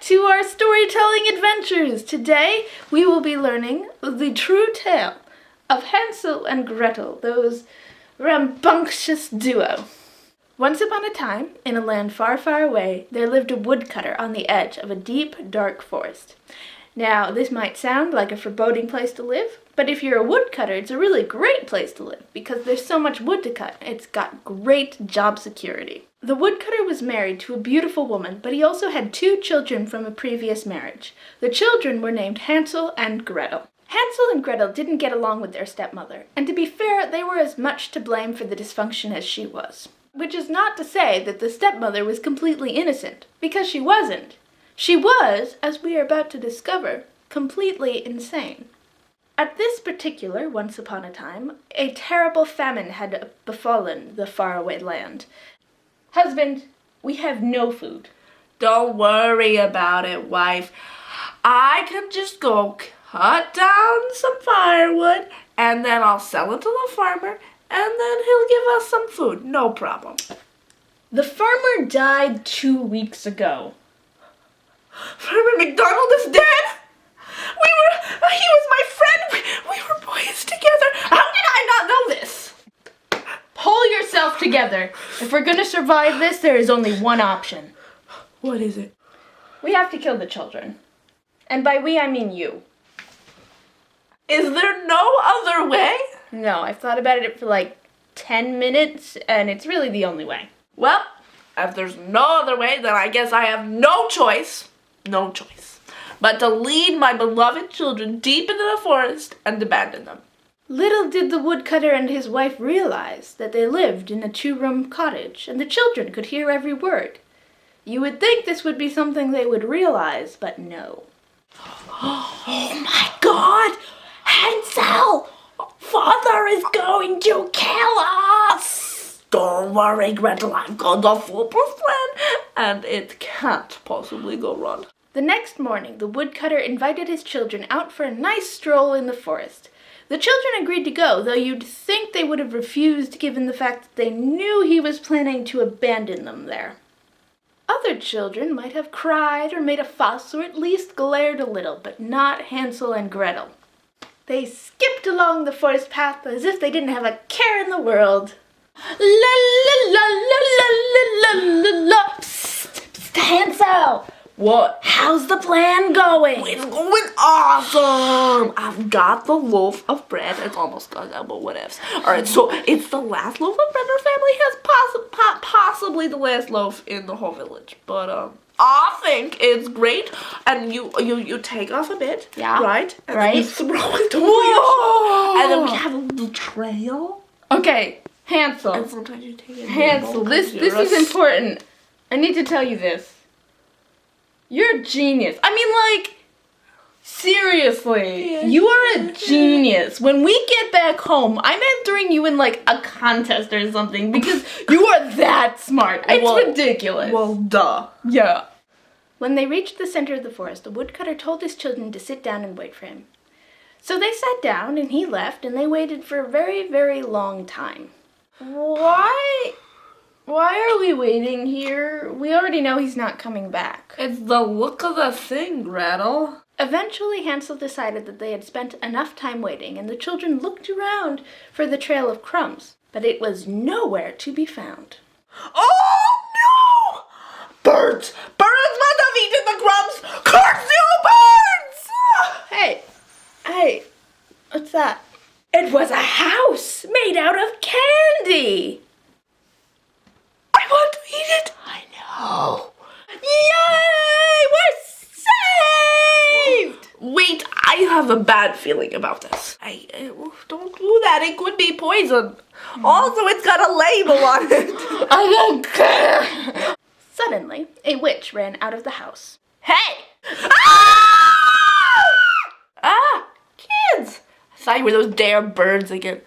to our storytelling adventures. Today we will be learning the true tale of Hansel and Gretel, those rambunctious duo. Once upon a time, in a land far, far away, there lived a woodcutter on the edge of a deep, dark forest. Now, this might sound like a foreboding place to live, but if you're a woodcutter, it's a really great place to live because there's so much wood to cut. It's got great job security. The woodcutter was married to a beautiful woman, but he also had 2 children from a previous marriage. The children were named Hansel and Gretel. Hansel and Gretel didn't get along with their stepmother, and to be fair, they were as much to blame for the dysfunction as she was. Which is not to say that the stepmother was completely innocent, because she wasn't. She was, as we are about to discover, completely insane. At this particular once upon a time, a terrible famine had befallen the faraway land. Husband, we have no food. Don't worry about it, wife. I can just go cut down some firewood, and then I'll sell it to the farmer, and then he'll give us some food. No problem. The farmer died 2 weeks ago. Farmer McDonald is dead? He was my friend. We were boys together. How did I not know this? Pull yourself together. If we're gonna survive this, there is only one option. What is it? We have to kill the children. And by we, I mean you. Is there no other way? No, I've thought about it for like 10 minutes, and it's really the only way. Well, if there's no other way, then I guess I have no choice but to lead my beloved children deep into the forest and abandon them. Little did the woodcutter and his wife realize that they lived in a 2-room cottage, and the children could hear every word. You would think this would be something they would realize, but no. Oh my God! Hansel! Father is going to kill us! Don't worry, Gretel, I've got a foolproof plan, and it can't possibly go wrong. The next morning, the woodcutter invited his children out for a nice stroll in the forest. The children agreed to go, though you'd think they would have refused given the fact that they knew he was planning to abandon them there. Other children might have cried or made a fuss or at least glared a little, but not Hansel and Gretel. They skipped along the forest path as if they didn't have a care in the world. La la la la la la la la. Psst, psst, Hansel! What? How's the plan going? It's going awesome! I've got the loaf of bread. It's almost done, but what ifs. Alright, so it's the last loaf of bread our family has, possibly the last loaf in the whole village. But, I think it's great. And you take off a bit, yeah, right? And right. then you throw it over your, and then we have a little trail. Okay, Hansel. And sometimes you take it. Hansel, this is important. I need to tell you this. You're a genius. I mean, like, seriously. Yeah. You are a genius. When we get back home, I'm entering you in, like, a contest or something because you are that smart. It's ridiculous. Well, duh. Yeah. When they reached the center of the forest, the woodcutter told his children to sit down and wait for him. So they sat down, and he left, and they waited for a very, very long time. Why are we waiting here? We already know he's not coming back. It's the look of the thing, Gretel. Eventually, Hansel decided that they had spent enough time waiting, and the children looked around for the trail of crumbs, but it was nowhere to be found. Oh, no! Birds! Birds must have eaten the crumbs! Curse you, birds! Hey, what's that? It was a house made out of candy! I want to eat it! I know. Yay! We're saved! Wait, I have a bad feeling about this. I don't do that. It could be poison. Also, it's got a label on it. I don't care. Suddenly, a witch ran out of the house. Hey! Kids! I thought you were those damn birds again.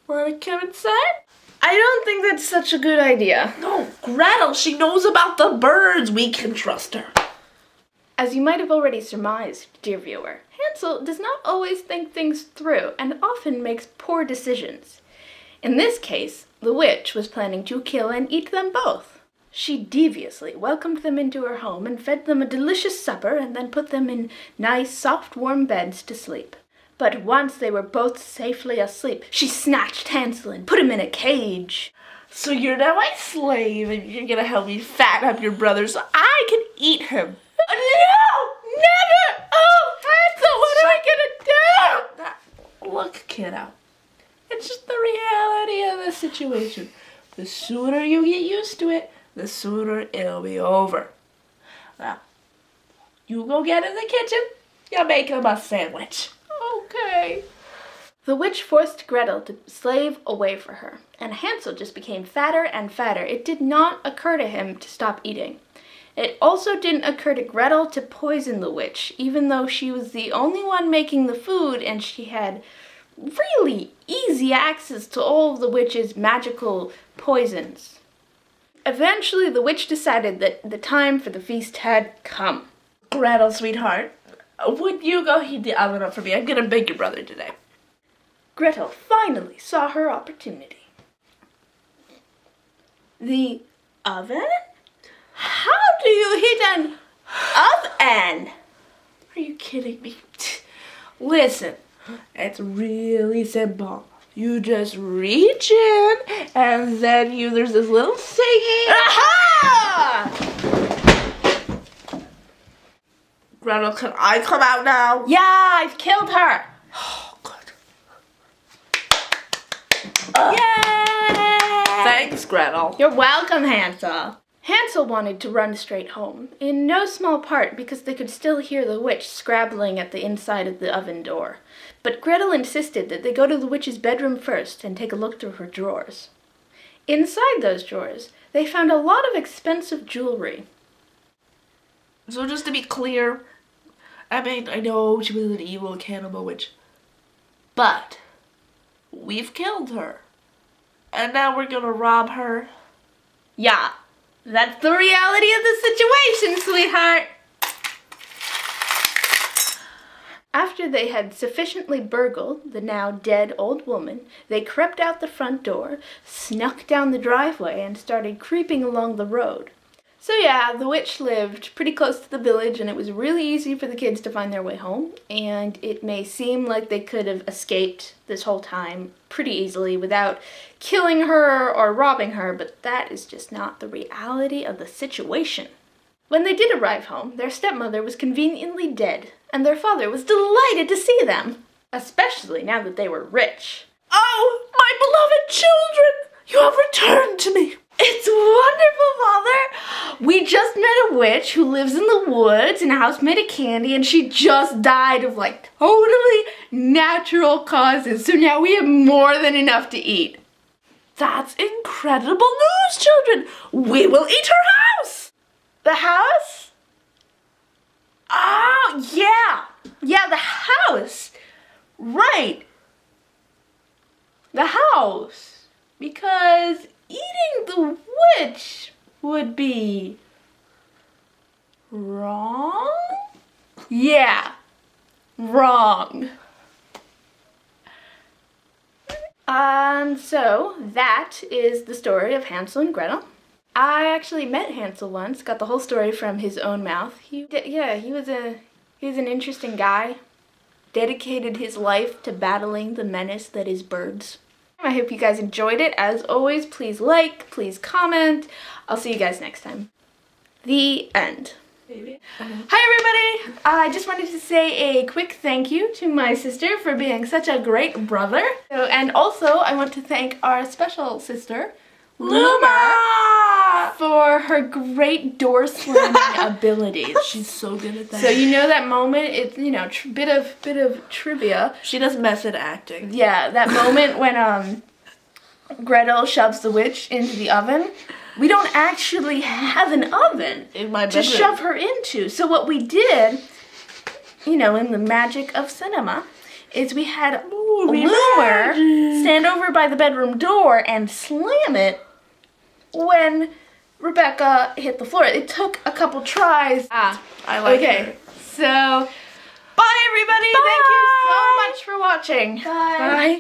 Wanna come inside? I don't think that's such a good idea. No, Gretel, she knows about the birds. We can trust her. As you might have already surmised, dear viewer, Hansel does not always think things through and often makes poor decisions. In this case, the witch was planning to kill and eat them both. She deviously welcomed them into her home and fed them a delicious supper and then put them in nice, soft, warm beds to sleep. But once they were both safely asleep, she snatched Hansel and put him in a cage. So you're now my slave, and you're gonna help me fatten up your brother so I can eat him. No! Never! Oh, Hansel, what are we gonna do? Look, kiddo. It's just the reality of the situation. The sooner you get used to it, the sooner it'll be over. Now, you go get in the kitchen, you make him a sandwich. Okay. The witch forced Gretel to slave away for her, and Hansel just became fatter and fatter. It did not occur to him to stop eating. It also didn't occur to Gretel to poison the witch, even though she was the only one making the food and she had really easy access to all of the witch's magical poisons. Eventually, the witch decided that the time for the feast had come. Gretel, sweetheart, would you go heat the oven up for me? I'm gonna bake your brother today. Gretel finally saw her opportunity. The oven? How do you heat an oven? Are you kidding me? Listen, it's really simple. You just reach in, and then there's this little thingy. Aha! Gretel, can I come out now? Yeah, I've killed her. Oh, good. Yay! Thanks, Gretel. You're welcome, Hansel. Hansel wanted to run straight home, in no small part because they could still hear the witch scrabbling at the inside of the oven door. But Gretel insisted that they go to the witch's bedroom first and take a look through her drawers. Inside those drawers, they found a lot of expensive jewelry. So just to be clear, I mean, I know she was an evil cannibal witch, but we've killed her, and now we're gonna rob her. Yeah, that's the reality of the situation, sweetheart. After they had sufficiently burgled the now dead old woman, they crept out the front door, snuck down the driveway, and started creeping along the road. So yeah, the witch lived pretty close to the village, and it was really easy for the kids to find their way home, and it may seem like they could have escaped this whole time pretty easily without killing her or robbing her, but that is just not the reality of the situation. When they did arrive home, their stepmother was conveniently dead, and their father was delighted to see them, especially now that they were rich. Oh, my beloved children, you have returned to me. It's wonderful, Father! We just met a witch who lives in the woods in a house made of candy, and she just died of, totally natural causes, so now we have more than enough to eat. That's incredible news, children. We will eat her house. The house? Oh, yeah. Yeah, the house. Right. The house. Because eating the witch would be wrong? Yeah, wrong. And so that is the story of Hansel and Gretel. I actually met Hansel once, got the whole story from his own mouth. He was an interesting guy. Dedicated his life to battling the menace that is birds. I hope you guys enjoyed it. As always, please like, please comment. I'll see you guys next time. The end. Baby. Hi everybody! I just wanted to say a quick thank you to my sister for being such a great brother. And also, I want to thank our special sister, Luma, for her great door slamming abilities. She's so good at that. So you know that moment, it's, bit of trivia. She does method acting. Yeah, that moment when Gretel shoves the witch into the oven. We don't actually have an oven in my to shove her into. So what we did, in the magic of cinema, is we had Loomer stand over by the bedroom door and slam it when Rebecca hit the floor. It took a couple tries. I like her. So, bye everybody. Bye. Thank you so much for watching. Bye. Bye.